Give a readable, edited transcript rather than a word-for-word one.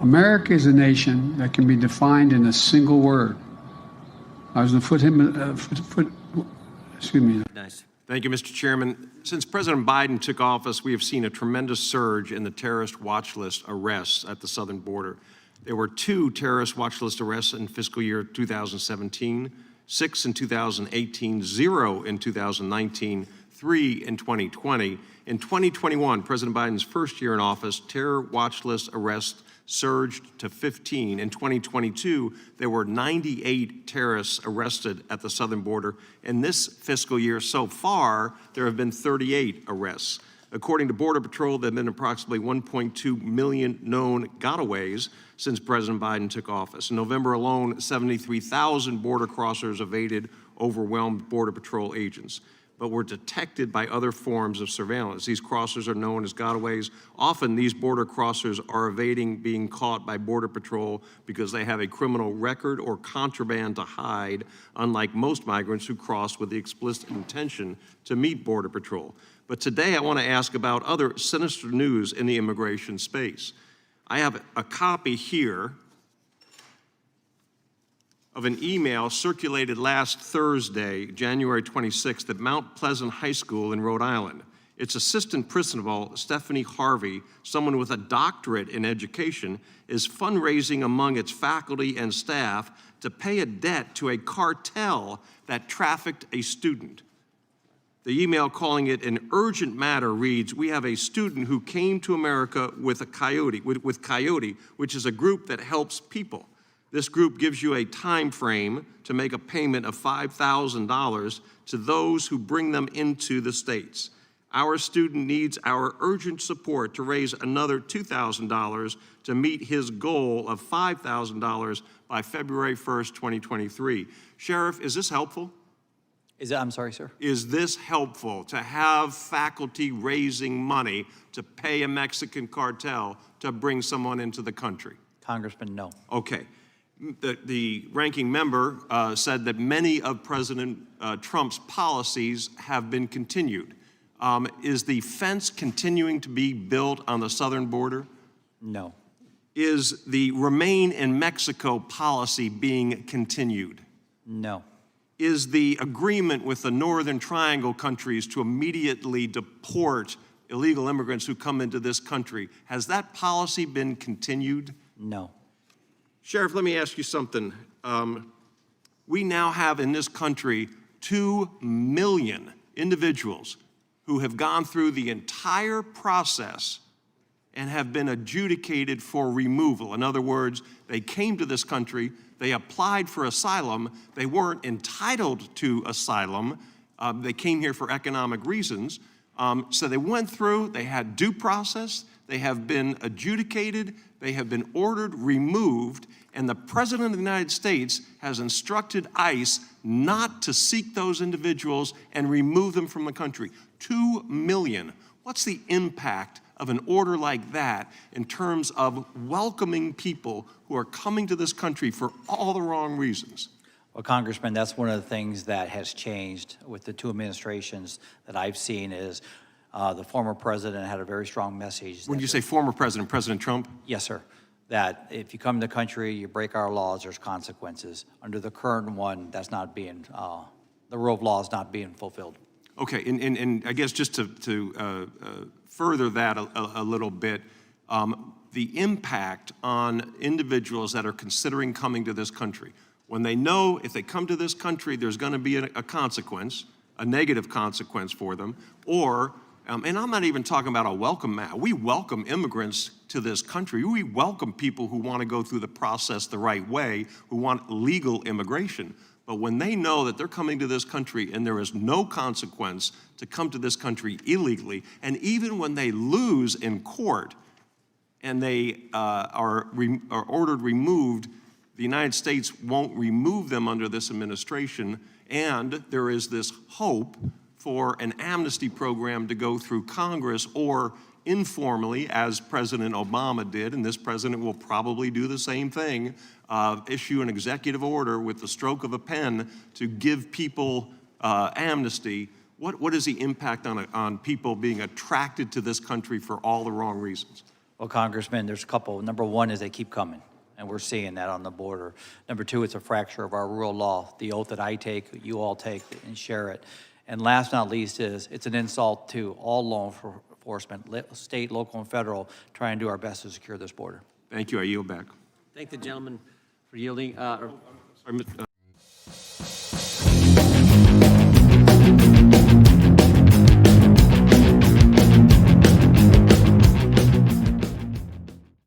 America is a nation that can be defined in a single word. I was going to excuse me. Nice. Thank you, Mr. Chairman. Since President Biden took office, we have seen a tremendous surge in the terrorist watch list arrests at the southern border. There were 2 terrorist watch list arrests in fiscal year 2017, 6 in 2018, 0 in 2019, 3 in 2020. In 2021, President Biden's first year in office, terror watch list arrests surged to 15. In 2022, there were 98 terrorists arrested at the southern border. In this fiscal year so far, there have been 38 arrests. According to Border Patrol, there have been approximately 1.2 million known gotaways since President Biden took office. In November alone, 73,000 border crossers evaded overwhelmed Border Patrol agents, but were detected by other forms of surveillance. These crossers are known as gotaways. Often these border crossers are evading being caught by Border Patrol because they have a criminal record or contraband to hide, unlike most migrants who cross with the explicit intention to meet Border Patrol. But today I want to ask about other sinister news in the immigration space. I have a copy here of an email circulated last Thursday, January 26th, at Mount Pleasant High School in Rhode Island. Its assistant principal, Stephanie Harvey, someone with a doctorate in education, is fundraising among its faculty and staff to pay a debt to a cartel that trafficked a student. The email, calling it an urgent matter, reads, "We have a student who came to America with Coyote, which is a group that helps people. This group gives you a time frame to make a payment of $5,000 to those who bring them into the States. Our student needs our urgent support to raise another $2,000 to meet his goal of $5,000 by February 1st, 2023. Sheriff, is this helpful? I'm sorry, sir? Is this helpful to have faculty raising money to pay a Mexican cartel to bring someone into the country? Congressman, no. Okay. The ranking member said that many of President Trump's policies have been continued. Is the fence continuing to be built on the southern border? No. Is the Remain in Mexico policy being continued? No. Is the agreement with the Northern Triangle countries to immediately deport illegal immigrants who come into this country, has that policy been continued? No. Sheriff, let me ask you something. We now have in this country 2 million individuals who have gone through the entire process and have been adjudicated for removal. In other words, they came to this country, they applied for asylum, they weren't entitled to asylum, they came here for economic reasons, so they went through, they had due process, they have been adjudicated, they have been ordered removed, and the President of the United States has instructed ICE not to seek those individuals and remove them from the country. 2 million. What's the impact of an order like that in terms of welcoming people who are coming to this country for all the wrong reasons? Well, Congressman, that's one of the things that has changed with the 2 administrations that I've seen is the former president had a very strong message. When you say former president, President Trump? Yes, sir. That if you come to the country, you break our laws, there's consequences. Under the current one, that's not being, the rule of law is not being fulfilled. Okay, and I guess just to further that a little bit, the impact on individuals that are considering coming to this country, when they know if they come to this country, there's going to be a consequence, a negative consequence for them, or, and I'm not even talking about a welcome mat. We welcome immigrants to this country. We welcome people who want to go through the process the right way, who want legal immigration. But when they know that they're coming to this country and there is no consequence to come to this country illegally, and even when they lose in court and they are ordered removed, the United States won't remove them under this administration, and there is this hope for an amnesty program to go through Congress or informally, as President Obama did, and this president will probably do the same thing, issue an executive order with the stroke of a pen to give people amnesty. What is the impact on people being attracted to this country for all the wrong reasons? Well, Congressman, there's a couple. Number one is they keep coming, and we're seeing that on the border. Number two, it's a fracture of our rule of law, the oath that I take, you all take, and share it. And last but not least is it's an insult to all law enforcement, state, local, and federal, trying to do our best to secure this border. Thank you. I yield back. Thank the gentleman for yielding. Sorry,